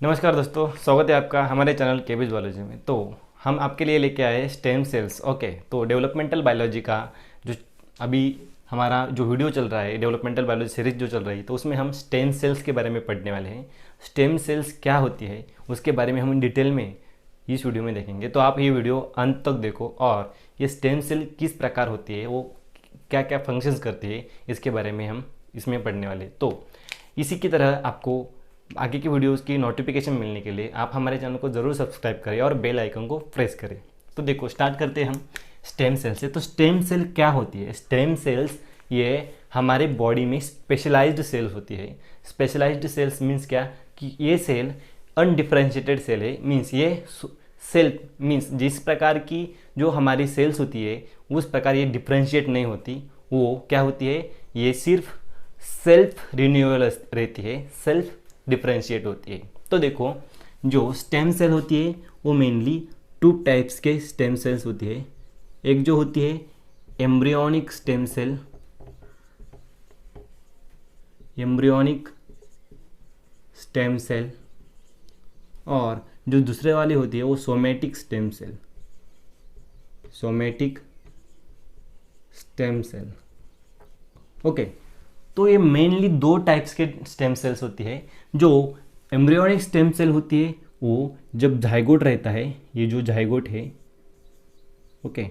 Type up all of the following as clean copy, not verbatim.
नमस्कार दोस्तों, स्वागत है आपका हमारे चैनल केबीज बायोलॉजी में। तो हम आपके लिए लेके आए स्टेम सेल्स। ओके, तो डेवलपमेंटल बायोलॉजी का जो अभी हमारा जो वीडियो चल रहा है, डेवलपमेंटल बायोलॉजी सीरीज जो चल रही है, तो उसमें हम स्टेम सेल्स के बारे में पढ़ने वाले हैं। स्टेम सेल्स क्या होती है उसके बारे में हम डिटेल में इस वीडियो में देखेंगे। तो आप ये वीडियो अंत तक देखो और ये स्टेम सेल किस प्रकार होती है, वो क्या क्या फंक्शंस करती है, इसके बारे में हम इसमें पढ़ने वाले। तो इसी की तरह आपको आगे की वीडियोस की नोटिफिकेशन मिलने के लिए आप हमारे चैनल को ज़रूर सब्सक्राइब करें और बेल आइकन को प्रेस करें। तो देखो, स्टार्ट करते हैं हम स्टेम सेल से। तो स्टेम सेल क्या होती है? स्टेम सेल्स ये हमारे बॉडी में स्पेशलाइज्ड सेल्स होती है। स्पेशलाइज्ड सेल्स मीन्स क्या कि ये सेल अनडिफ्रेंशिएटेड सेल है। मीन्स ये सेल मीन्स जिस प्रकार की जो हमारी सेल्स होती है उस प्रकार ये डिफ्रेंशिएट नहीं होती। वो क्या होती है? ये सिर्फ सेल्फ रिन्यूअल रहती है, सेल्फ डिफ्रेंशिएट होती है। तो देखो, जो स्टेम सेल होती है वो मेनली टू टाइप्स के स्टेम सेल्स होती है। एक जो होती है embryonic stem cell, embryonic stem cell, और जो दूसरे वाली होती है वो somatic stem cell, somatic stem cell. Okay, तो ये मेनली दो टाइप्स के स्टेम सेल्स होती है। जो एम्ब्रियोनिक स्टेम सेल होती है वो जब जाइगोट रहता है, ये जो जाइगोट है, ओके,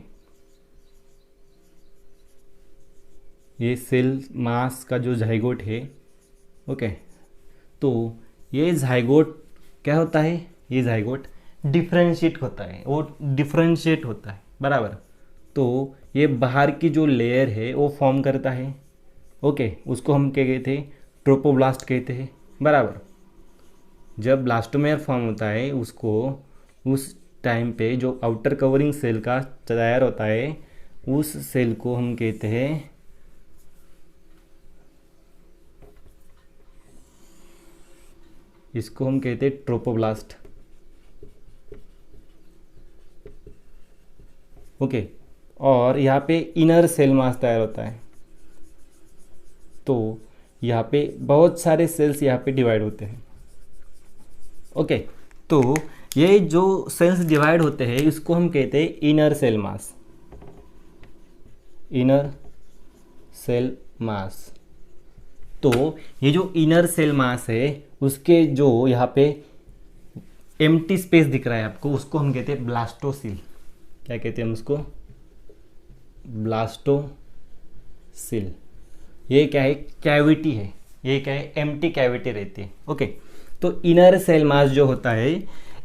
ये सेल मास का जो जाइगोट है, ओके, तो ये जाइगोट क्या होता है? ये जाइगोट डिफ्रेंशिएट होता है, वो डिफ्रेंशिएट होता है, बराबर। तो ये बाहर की जो लेयर है वो फॉर्म करता है, ओके, उसको हम क्या कहते हैं? ट्रोपोब्लास्ट कहते हैं, बराबर। जब ब्लास्टोमेयर फॉर्म होता है उसको उस टाइम पे जो आउटर कवरिंग सेल का तैयार होता है उस सेल को हम कहते हैं इसको हम कहते हैं ट्रोपोब्लास्ट, ओके। और यहाँ पे इनर सेल मास तैयार होता है। तो यहाँ पे बहुत सारे सेल्स यहाँ पे डिवाइड होते हैं, ओके। तो ये जो सेल्स डिवाइड होते हैं इसको हम कहते हैं inner cell mass, inner cell mass. तो ये जो इनर सेल मास है उसके जो यहाँ पे एम्प्टी स्पेस दिख रहा है आपको, उसको हम कहते हैं ब्लास्टोसिल। क्या कहते हैं हम उसको? ब्लास्टोसिल। ये क्या है? कैविटी है। ये क्या है? एम्प्टी कैविटी रहती है, ओके। तो इनर सेल मास जो होता है,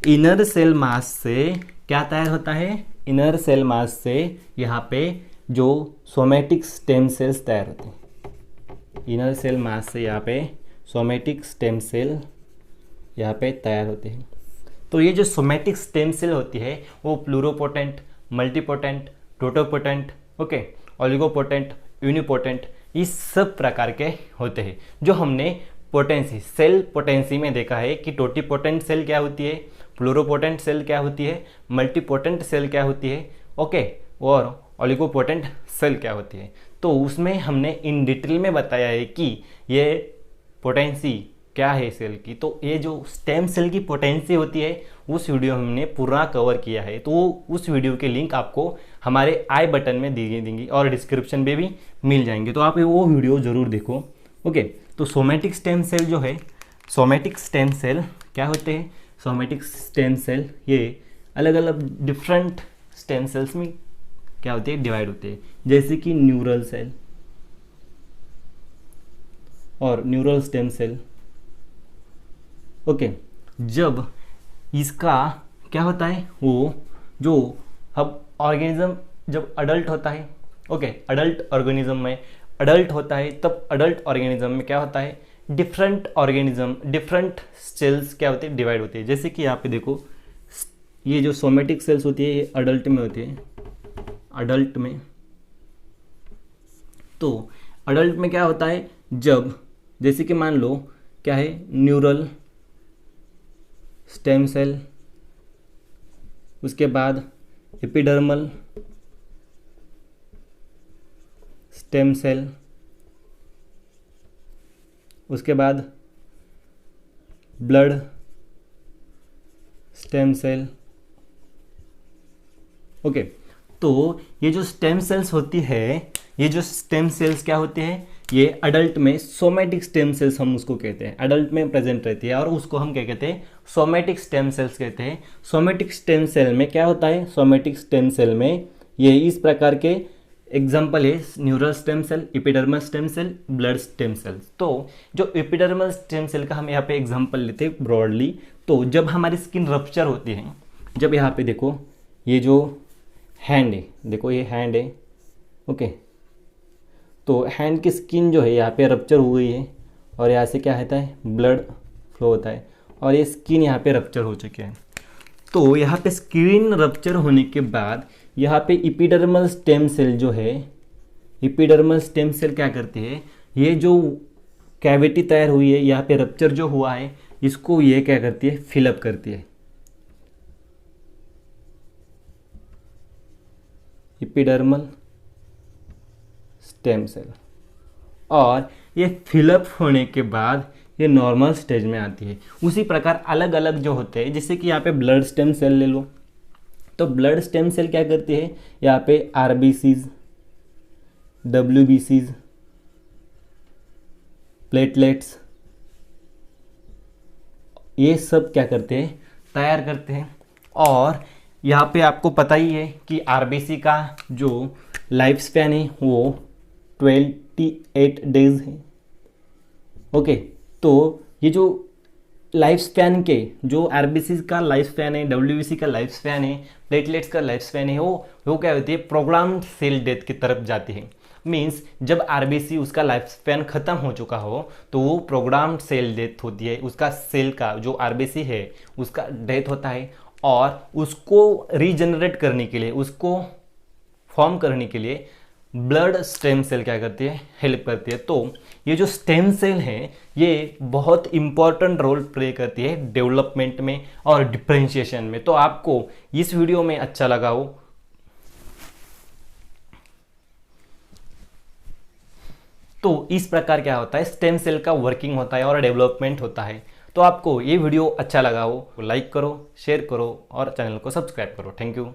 इनर सेल मास से क्या तैयार होता है? इनर सेल मास से यहाँ पे जो सोमेटिक स्टेम सेल्स तैयार होते हैं। इनर सेल मास से यहाँ पे सोमेटिक स्टेम सेल यहाँ पे तैयार होते हैं। तो ये जो सोमेटिक स्टेम सेल होती है वो प्लूरोपोटेंट, मल्टीपोटेंट, टोटोपोटेंट, ओके, ओलिगोपोटेंट, यूनिपोटेंट, इस सब प्रकार के होते हैं। जो हमने पोटेंसी, सेल पोटेंसी में देखा है कि टोटीपोटेंट सेल क्या होती है, प्लूरोपोटेंट सेल क्या होती है, मल्टीपोटेंट सेल क्या होती है, ओके, और ओलिगोपोटेंट सेल क्या होती है। तो उसमें हमने इन डिटेल में बताया है कि ये पोटेंसी क्या है सेल की। तो ये जो स्टेम सेल की पोटेंसी होती है उस वीडियो में हमने पूरा कवर किया है। तो उस वीडियो के लिंक आपको हमारे आई बटन में दी देंगी और डिस्क्रिप्शन में भी मिल जाएंगे, तो आप वो वीडियो ज़रूर देखो, ओके। तो सोमेटिक स्टेम सेल जो है, सोमेटिक स्टेम सेल क्या होते हैं? सोमेटिक स्टेम सेल ये अलग अलग डिफरेंट स्टेम सेल्स में क्या होते हैं? डिवाइड होते हैं। जैसे कि न्यूरल सेल और न्यूरल स्टेम सेल, ओके। जब इसका क्या होता है, वो जो अब ऑर्गेनिज्म जब अडल्ट होता है, ओके, अडल्ट ऑर्गेनिज्म में अडल्ट होता है, तब अडल्ट ऑर्गेनिज्म में क्या होता है? डिफरेंट ऑर्गेनिज्म, डिफरेंट सेल्स क्या होते हैं? डिवाइड होते हैं। जैसे कि यहाँ पे देखो, ये जो सोमेटिक सेल्स होती है ये अडल्ट में होती है, अडल्ट में। तो अडल्ट में क्या होता है? जब जैसे कि मान लो क्या है, न्यूरल स्टेम सेल, उसके बाद एपिडर्मल स्टेम सेल, उसके बाद ब्लड स्टेम सेल। ओके, तो ये जो स्टेम सेल्स होती है, ये जो स्टेम सेल्स क्या होते हैं, ये अडल्ट में सोमेटिक स्टेम सेल्स हम उसको कहते हैं, अडल्ट में प्रेजेंट रहती है और उसको हम क्या कहते हैं, सोमेटिक स्टेम सेल्स कहते हैं। सोमेटिक स्टेम सेल में क्या होता है, सोमेटिक स्टेम सेल में ये इस प्रकार के एग्जाम्पल है, neural stem cell, epidermal stem cell, blood stem cell. तो जो एपिडर्मल स्टेम सेल का हम यहाँ पे एग्जाम्पल लेते हैं ब्रॉडली, तो जब हमारी स्किन रप्चर होती है, जब यहाँ पे देखो ये जो हैंड है, देखो ये हैंड है, ओके, तो हैंड की स्किन जो है यहाँ पे रप्चर हो गई है और यहाँ से क्या होता है, ब्लड फ्लो होता है और ये स्किन यहाँ पे रप्चर हो चुकी है। तो यहाँ पे स्किन रप्चर होने के बाद यहाँ पे एपिडर्मल स्टेम सेल जो है, एपिडर्मल स्टेम सेल क्या करती है, ये जो कैविटी तैयार हुई है, यहाँ पे रप्चर जो हुआ है, इसको ये क्या करती है, फिलअप करती है। एपिडर्मल स्टेम सेल, और ये फिलअप होने के बाद ये नॉर्मल स्टेज में आती है। उसी प्रकार अलग अलग जो होते हैं, जैसे कि यहाँ पे ब्लड स्टेम सेल ले लो, तो ब्लड स्टेम सेल क्या करती है, यहाँ पे आरबीसीज, डब्ल्यूबीसीज, प्लेटलेट्स, ये सब क्या करते हैं, तैयार करते हैं। और यहाँ पे आपको पता ही है कि आरबीसी का जो लाइफ स्पैन है वो 28 डेज है। ओके, तो ये जो लाइफ स्पैन के, जो आरबीसी का लाइफ स्पैन है, डब्ल्यूबीसी का लाइफ स्पैन है, प्लेटलेट्स का लाइफ स्पैन है, वो क्या होती है, प्रोग्राम्ड सेल डेथ की तरफ जाती है। मीन्स जब आरबीसी उसका लाइफ स्पैन खत्म हो चुका हो तो वो प्रोग्राम्ड सेल डेथ होती है, उसका सेल का जो आरबीसी है उसका डेथ होता है और उसको रीजनरेट करने के लिए, उसको फॉर्म करने के लिए ब्लड स्टेम सेल क्या करती है, हेल्प करती है। तो ये जो स्टेम सेल है ये बहुत इंपॉर्टेंट रोल प्ले करती है डेवलपमेंट में और डिफरेंशिएशन में। तो आपको इस वीडियो में अच्छा लगा हो तो इस प्रकार क्या होता है, स्टेम सेल का वर्किंग होता है और डेवलपमेंट होता है। तो आपको ये वीडियो अच्छा लगा हो तो लाइक करो, शेयर करो और चैनल को सब्सक्राइब करो। Thank you.